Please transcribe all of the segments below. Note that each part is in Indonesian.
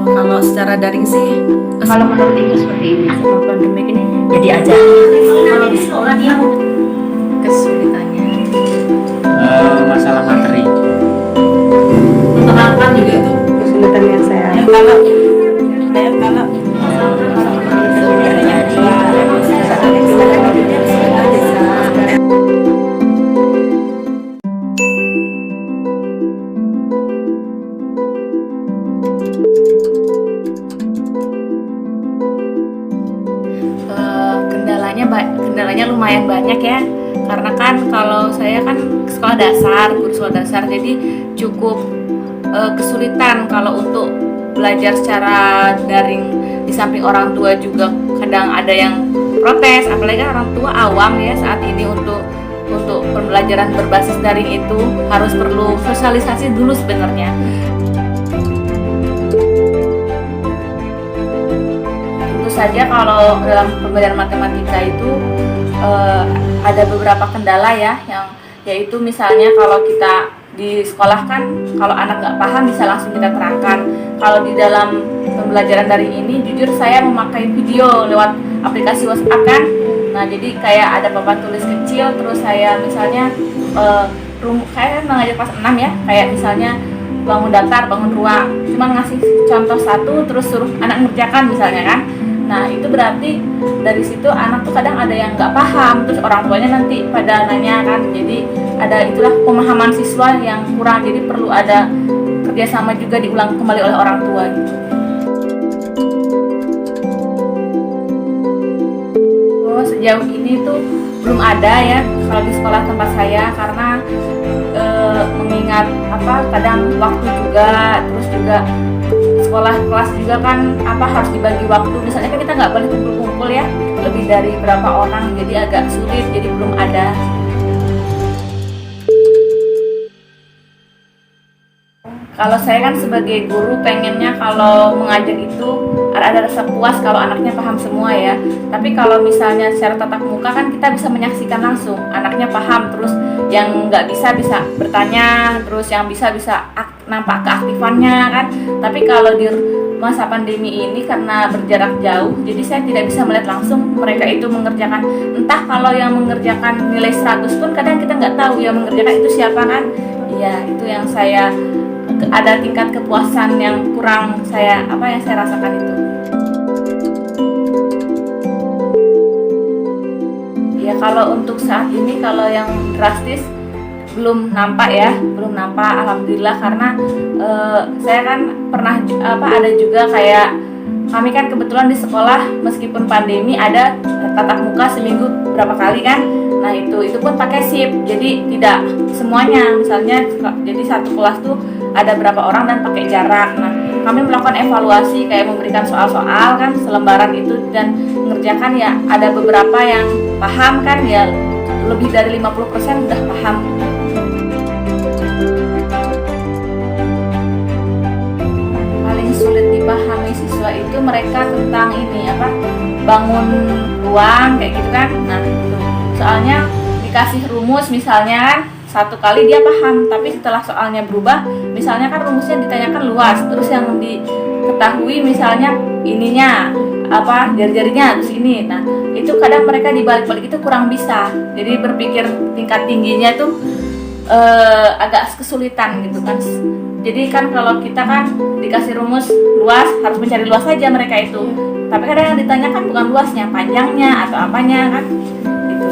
Kalau secara daring sih, Kalau menurut Ibu seperti ini, selama pandemi ini jadi aja. Kalau di sekolah dia kesulitannya Masalah materi. menerapkan juga itu kesulitan yang saya kalau kendalanya lumayan banyak ya, karena kan kalau saya kan sekolah dasar, guru sekolah dasar, jadi cukup kesulitan kalau untuk belajar secara daring. Di samping orang tua juga kadang ada yang protes, apalagi kan orang tua awam ya saat ini untuk pembelajaran berbasis daring itu harus perlu sosialisasi dulu sebenarnya. Tentu saja kalau dalam pembelajaran matematika itu ada beberapa kendala ya, yang yaitu misalnya kalau kita di sekolah kan kalau anak nggak paham bisa langsung kita terangkan. Kalau di dalam pembelajaran daring ini jujur saya memakai video lewat aplikasi WhatsApp kan. Nah jadi kayak ada papan tulis kecil, terus saya misalnya saya mengajar kelas 6 ya, kayak misalnya bangun datar, bangun ruang, cuma ngasih contoh satu terus suruh anak mengerjakan misalnya kan. Nah itu berarti dari situ anak tuh kadang ada yang nggak paham, terus orang tuanya nanti pada nanya kan, jadi ada itulah pemahaman siswa yang kurang, jadi perlu ada kerjasama juga diulang kembali oleh orang tua gitu. Oh, sejauh ini tuh belum ada ya kalau di sekolah tempat saya, karena mengingat kadang waktu juga, terus juga sekolah kelas juga kan harus dibagi waktu, misalnya kan kita nggak boleh kumpul-kumpul ya lebih dari berapa orang, jadi agak sulit, jadi belum ada. Kalau saya kan sebagai guru pengennya kalau mengajar itu ada rasa puas kalau anaknya paham semua ya. Tapi kalau misalnya secara tatap muka kan kita bisa menyaksikan langsung anaknya paham, terus yang nggak bisa bertanya, terus yang bisa nampak keaktifannya kan. Tapi kalau di masa pandemi ini karena berjarak jauh, jadi saya tidak bisa melihat langsung mereka itu mengerjakan. Entah kalau yang mengerjakan nilai 100 pun kadang kita nggak tahu yang mengerjakan itu siapa kan. Iya, itu yang saya ada tingkat kepuasan yang kurang yang saya rasakan itu. Ya kalau untuk saat ini kalau yang drastis belum nampak alhamdulillah, karena saya kan pernah ada juga kayak kami kan kebetulan di sekolah meskipun pandemi ada tatap muka seminggu berapa kali kan. Nah itu pun pakai shift, jadi tidak semuanya, misalnya jadi satu kelas tuh ada berapa orang dan pakai jarak. Nah kami melakukan evaluasi kayak memberikan soal-soal kan selembaran itu dan mengerjakan, ya ada beberapa yang paham kan, ya lebih dari 50% udah paham. Paling sulit dipahami siswa itu mereka tentang bangun ruang kayak gitu kan. Nah itu soalnya dikasih rumus misalnya kan satu kali dia paham, tapi setelah soalnya berubah, misalnya kan rumusnya ditanyakan luas, terus yang diketahui misalnya ininya jari-jarinya terus ini. Nah itu kadang mereka dibalik-balik itu kurang bisa, jadi berpikir tingkat tingginya itu agak kesulitan gitu kan. Jadi kan kalau kita kan dikasih rumus luas, harus mencari luas saja mereka itu, tapi kadang yang ditanyakan bukan luasnya, panjangnya atau apanya kan gitu.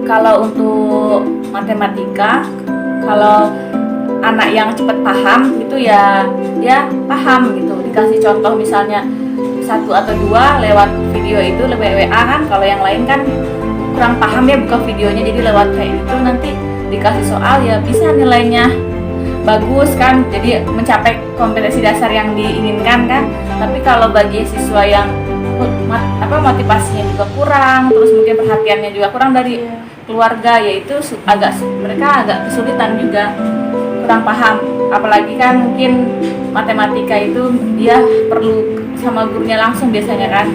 Kalau untuk matematika, kalau anak yang cepat paham itu ya dia paham gitu, dikasih contoh misalnya 1 atau 2 lewat video itu lewat WA kan. Kalau yang lain kan kurang paham ya buka videonya, jadi lewat kayak itu nanti dikasih soal ya bisa nilainya bagus kan, jadi mencapai kompetensi dasar yang diinginkan kan. Tapi kalau bagi siswa yang motivasinya juga kurang, terus mungkin perhatiannya juga kurang dari keluarga, yaitu mereka agak kesulitan juga, kurang paham. Apalagi kan mungkin matematika itu dia perlu sama gurunya langsung biasanya kan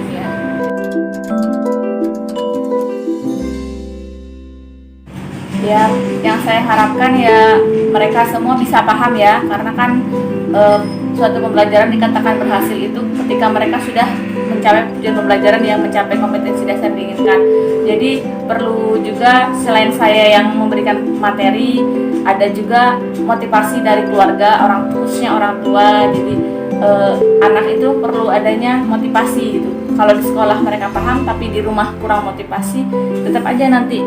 ya Ya, yang saya harapkan ya mereka semua bisa paham ya, karena kan suatu pembelajaran dikatakan berhasil itu ketika mereka sudah mencapai tujuan pembelajaran yang mencapai kompetensi dasar diinginkan. Jadi perlu juga selain saya yang memberikan materi, ada juga motivasi dari keluarga, khususnya orang tua. Jadi anak itu perlu adanya motivasi gitu. Kalau di sekolah mereka paham tapi di rumah kurang motivasi, tetap aja nanti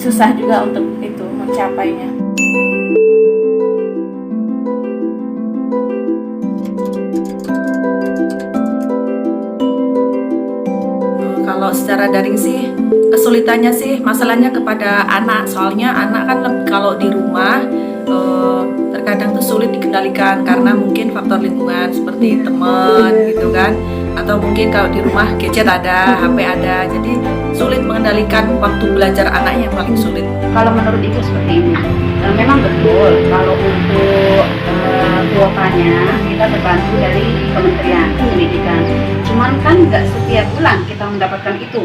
susah juga untuk itu mencapainya. Kalau secara daring sih kesulitannya sih masalahnya kepada anak, soalnya anak kan kalau di rumah terkadang tuh sulit dikendalikan karena mungkin faktor lingkungan seperti teman gitu kan, atau mungkin kalau di rumah gadget ada, HP ada, jadi sulit mengendalikan waktu belajar anak yang paling sulit. Kalau menurut Ibu seperti ini, memang betul kalau untuk kuotanya kita terbantu dari Kementerian Pendidikan. Cuman kan nggak setiap bulan kita mendapatkan itu.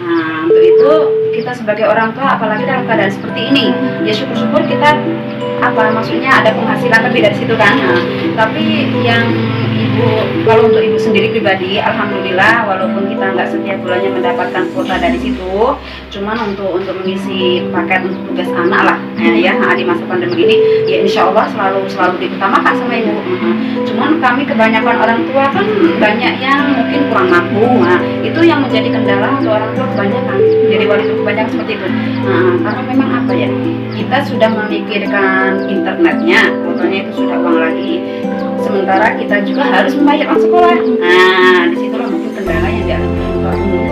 Nah, untuk itu kita sebagai orang tua, apalagi dalam keadaan seperti ini, ya syukur-syukur kita maksudnya ada penghasilan lebih dari situ kan. Nah, tapi yang kalau untuk Ibu sendiri pribadi, alhamdulillah walaupun kita nggak setiap bulannya mendapatkan kuota dari situ, cuman untuk mengisi paket untuk tugas anak lah, ya di masa pandemi ini, ya insya Allah selalu diutamakan sama Ibu. Cuman kami kebanyakan orang tua kan banyak yang mungkin kurang mampu, itu yang menjadi kendala untuk orang tua kebanyakan. Jadi wali kebanyakan seperti itu. Karena memang kita sudah memikirkan internetnya, fotonya itu sudah uang lagi. Sementara kita juga harus membayar uang sekolah. Nah, disitulah mungkin kendala yang dialami orang tua.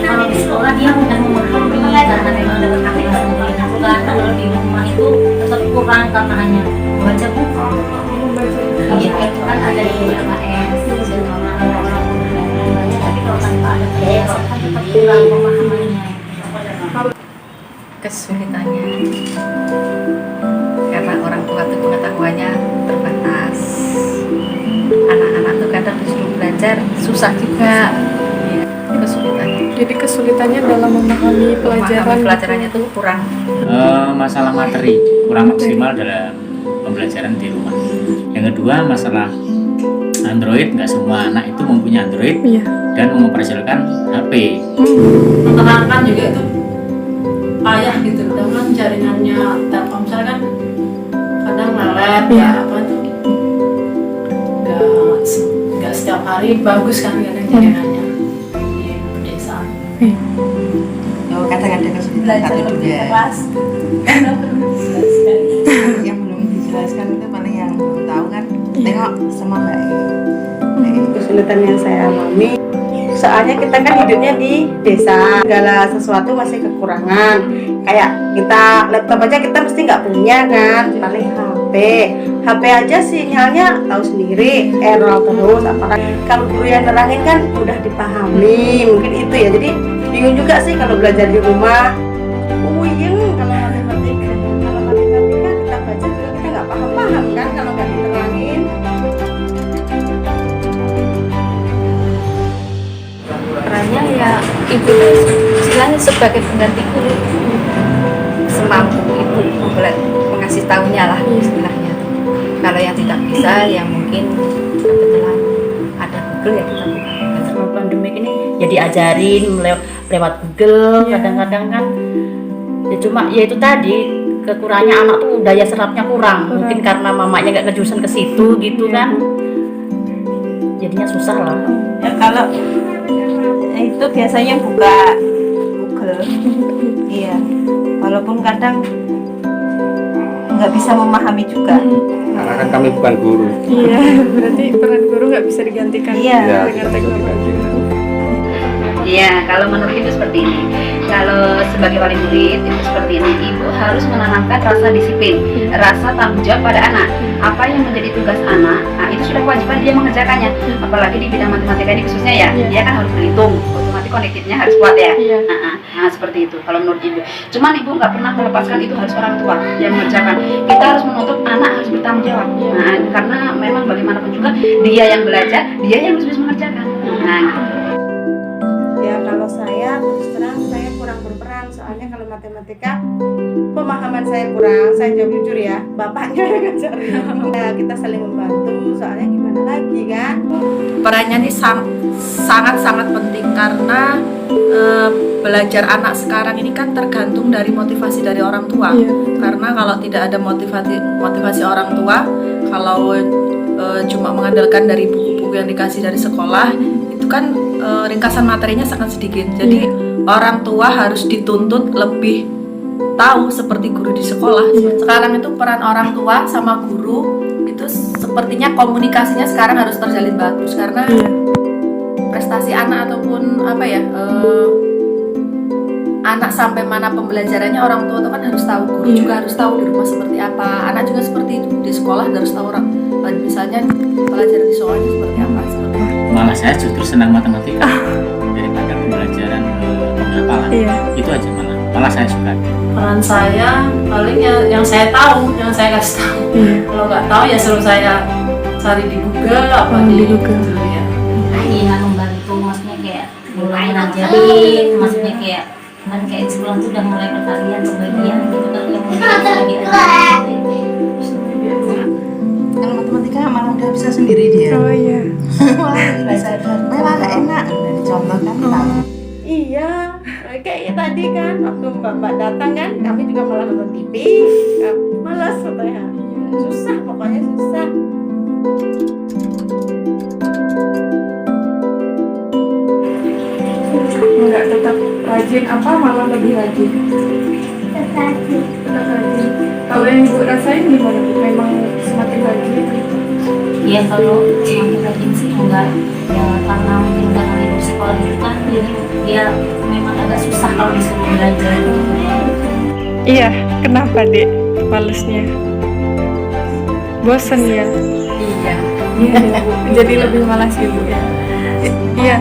Kalau di sekolah dia mudah memahami karena memang dapat aplikasi sendiri. Nah, kalau di rumah itu tetap kurang karena hanya baca buku. Iya, itu kan ada di LKS dan orang-orang tapi kalau tanpa ada kebiasaan kan tetap kurang pemahamannya. Kesulitannya karena orang tua itu pengetahuannya terbatas, anak-anak tuh kadang disuruh belajar susah juga ya, kesulitannya. Jadi kesulitannya dalam memahami pelajarannya tuh kurang. Masalah materi kurang maksimal dalam pembelajaran di rumah. Yang kedua masalah Android, nggak semua anak itu mempunyai Android dan memperhasilkan HP. Menerangkan juga itu payah gitu loh, dengan jaringannya Telkomsel kan kadang lelet apa tuh nggak setiap hari bagus kan kadang jaringannya di pedesaan. Kadang-kadang kesulitan satu dua yang belum dijelaskan itu paling yang belum tahu kan tengok sama Mbak. Kesulitan yang saya alami soalnya kita kan hidupnya di desa, segala sesuatu masih kekurangan. Kayak kita laptop aja kita mesti nggak punya kan, paling HP aja sinyalnya tahu sendiri error terus. Apalagi kalau guru yang nerangin kan udah dipahami, mungkin itu ya. Jadi bingung juga sih kalau belajar di rumah. Puyeng kalau matematika kita baca juga kita nggak paham kan kalau nggak diterangin. Perannya ya ibu istilahnya sebagai pengganti guru, semampu itu mengasih tahunya lah istilahnya. Kalau yang tidak bisa yang mungkin kebetulan ada Google ya kita buka. Selama pandemi ini ya diajarin lewat Google, kadang-kadang kan ya cuma ya itu tadi kekurangannya anak tuh daya serapnya kurang. Mungkin karena mamanya nggak ngejurusan ke situ gitu kan, jadinya susah lah. Ya kalau itu biasanya buka Google. Iya, walaupun kadang nggak bisa memahami juga. Karena kan kami bukan guru. Iya, berarti peran guru nggak bisa digantikan dengan teknologi. Iya, kalau menurut Ibu seperti ini. Kalau sebagai wali murid itu seperti ini, Ibu harus menanamkan rasa disiplin, rasa tanggung jawab pada anak. Apa yang menjadi tugas anak, itu sudah kewajiban dia mengerjakannya. Apalagi di bidang matematika ini khususnya ya, dia kan harus berhitung, otomatis kognitifnya harus kuat ya. Nah, seperti itu kalau menurut Ibu. Cuman Ibu nggak pernah melepaskan itu harus orang tua yang mengerjakan. Kita harus menuntut anak harus bertanggung jawab. Nah, karena memang bagaimanapun juga dia yang belajar, dia yang harus bisa mengerjakan. Nah, ya kalau saya terus terang saya kurang berperan, soalnya kalau matematika pemahaman saya kurang, saya jawab jujur ya, bapaknya yang ngajarin. Nah, kita saling membantu, soalnya gimana lagi kan. Perannya ini sangat-sangat penting karena belajar anak sekarang ini kan tergantung dari motivasi dari orang tua. Karena kalau tidak ada motivasi orang tua, kalau cuma mengandalkan dari buku-buku yang dikasih dari sekolah, itu kan ringkasan materinya sangat sedikit. Jadi orang tua harus dituntut lebih tahu seperti guru di sekolah. Sekarang itu peran orang tua sama guru itu sepertinya komunikasinya sekarang harus terjalin bagus, karena prestasi anak ataupun anak sampai mana pembelajarannya orang tua itu kan harus tahu, guru juga harus tahu di rumah seperti apa, anak juga seperti itu, di sekolah harus tahu orang misalnya pelajaran di sekolahnya seperti apa. Malah saya justru senang matematika daripada pembelajaran penghafalan. Itu aja malah saya suka. Peran saya paling yang saya tahu, yang saya kasih tahu. Kalau nggak tahu ya selalu saya cari di Google di Google ya. Iya, membantu, maksudnya kayak mulai ngajarin, maksudnya kayak kan kayak di sekolah tuh udah mulai perkalian pembagian gitu kan, yang Kalau matematika malah udah bisa sendiri dia. Oh iya. Wah, bisa malah enak dicontohkan tahu. Iya, kayak tadi kan waktu Mbak datang kan, kami juga malah nonton TV, malas katanya. Susah, pokoknya susah. Enggak tetap rajin, apa malah lebih rajin? Tetap rajin. Kalau yang Ibu rasain gimana? Memang semakin rajin? ya kalau semakin rajin sih enggak ya, karena mungkin karena di sekolah itu kan jadi dia memang agak susah kalau disuruh belajar. Iya, kenapa Dek malesnya? Bosan ya? Iya, Bu. Jadi lebih malas gitu ya? Iya,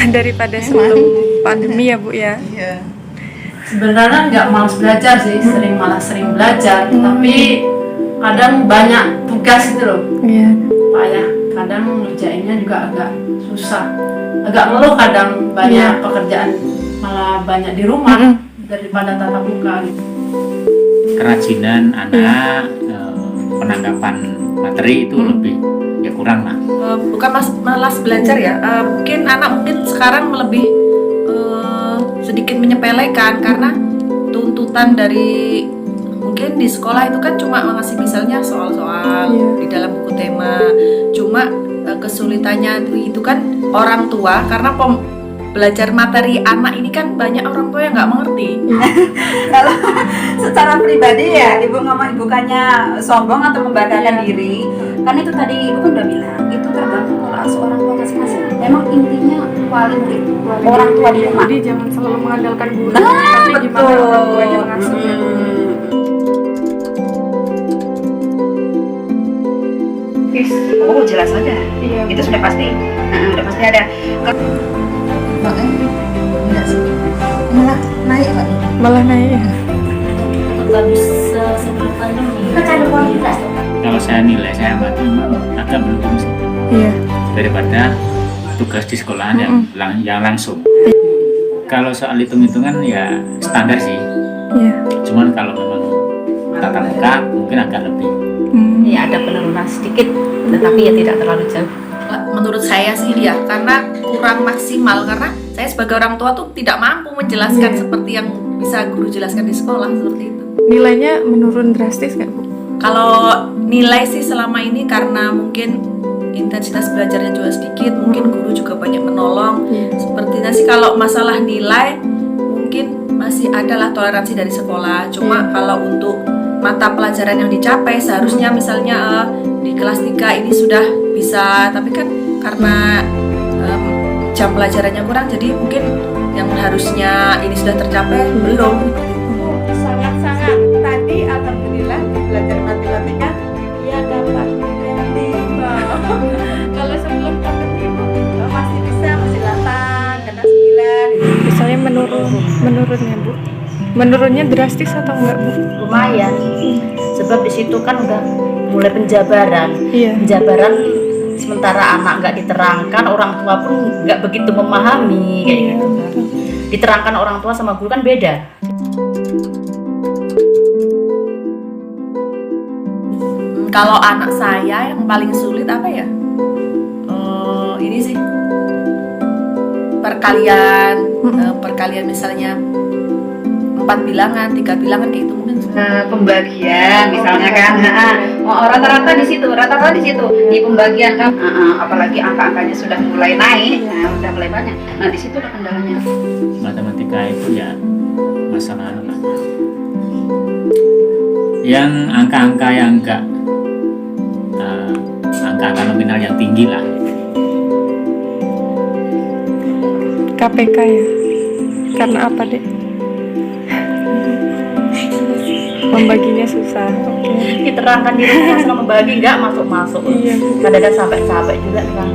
daripada sebelum pandemi ya Bu ya? Iya. Sebenarnya nggak malas belajar sih, malah sering belajar, tapi kadang banyak tugas gitu loh. Iya. Payah, kadang ngerjainnya juga agak susah, agak ngeluh kadang banyak pekerjaan, malah banyak di rumah daripada tatap muka gitu. Kerajinan anak, penangkapan materi itu lebih ya kurang lah. Bukan malas belajar ya, mungkin anak sekarang lebih sedikit menyepelekan karena tuntutan dari mungkin di sekolah itu kan cuma ngasih misalnya soal-soal di dalam buku tema, cuma kesulitannya itu kan orang tua karena belajar materi anak ini kan banyak orang tua yang nggak mengerti. Kalau secara pribadi ya ibu ngomong bukannya sombong atau membanggakan diri, kan itu tadi ibu kan udah bilang itu tergantung pola asuh orang tua masing-masing. Memang intinya paling itu orang tua di rumah. Jadi jangan selalu mengandalkan guru, Nah, tapi gimana betul. orang tuanya mengasuhnya. Oh jelas ada. Iya. Itu sudah pasti. Sudah pasti ada. Makanya enggak sih. Malah naik Pak. Malah naik ya? Bagus sebelum pandemi. Kan ada kualitas tuh. Kalau saya nilai, saya amati memang agak beruntung sih Iya. daripada tugas di sekolahan yang langsung. Kalau soal hitung-hitungan ya standar sih. Iya. Cuman kalau memang tatap muka mungkin agak lebih. Ya ada penurunan sedikit, tetapi ya tidak terlalu jauh. Menurut saya sih ya karena kurang maksimal, karena saya sebagai orang tua tuh tidak mampu menjelaskan seperti yang bisa guru jelaskan di sekolah seperti itu. Nilainya menurun drastis nggak Bu? Kalau nilai sih selama ini karena mungkin intensitas belajarnya juga sedikit, mungkin guru juga banyak menolong. Sepertinya sih kalau masalah nilai mungkin masih adalah toleransi dari sekolah. Cuma kalau untuk mata pelajaran yang dicapai seharusnya misalnya di kelas 3 ini sudah bisa, tapi kan karena jam pelajarannya kurang jadi mungkin yang harusnya ini sudah tercapai belum. Sangat-sangat tadi alhamdulillah belajar matematika ya dapat nilai 5. Kalau sebelum pandemi masih bisa, masih 8, kadang 9. Misalnya menurunnya Bu? Menurunnya drastis atau enggak Bu? Lumayan, sebab di situ kan udah mulai penjabaran. Iya. Penjabaran sementara anak nggak diterangkan, orang tua pun nggak begitu memahami kayak gitu kan. Diterangkan orang tua sama guru kan beda. Kalau anak saya yang paling sulit apa ya? Ini sih perkalian misalnya 4 bilangan, 3 bilangan kayak itu mungkin. Pembagian misalnya kan, rata-rata di situ, di pembagian kan, apalagi angka-angkanya sudah mulai naik, udah mulai banyak. Nah di situ ada kendalanya. Matematika itu ya masalah lah. Yang angka-angka yang enggak angka-angka nominal yang tinggi lah. KPK ya. Karena apa, Dek? Membaginya susah. Oke. Diterangkan di rumah sama membagi nggak masuk. Iya. Kadang-kadang sampai capek juga kan.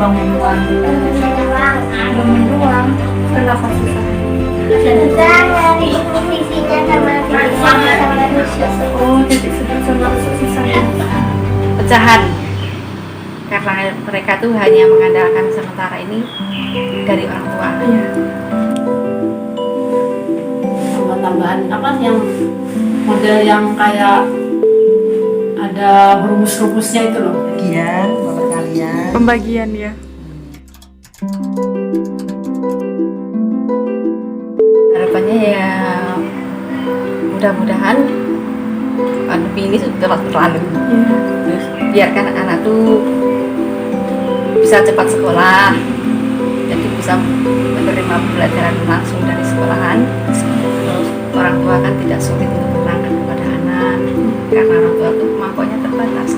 bangun uang Kenapa susah? dari visinya sama rusus. Oh, titik sudut sama susah. Pecahan. Karena mereka tuh hanya mengandalkan sementara ini dari orang tua. Iya. Tambahan apa yang model yang kayak ada rumus-rumusnya itu loh. Bagian, perkalian. Pembagian ya. Harapannya ya mudah-mudahan pandemi ini sudah berlalu. Terus biarkan anak tuh bisa cepat sekolah, jadi bisa menerima pembelajaran langsung dari sekolahan. Terus orang tua kan tidak sulit untuk menerangkan kepada anak karena orang tua tuh kemampuannya terbatas.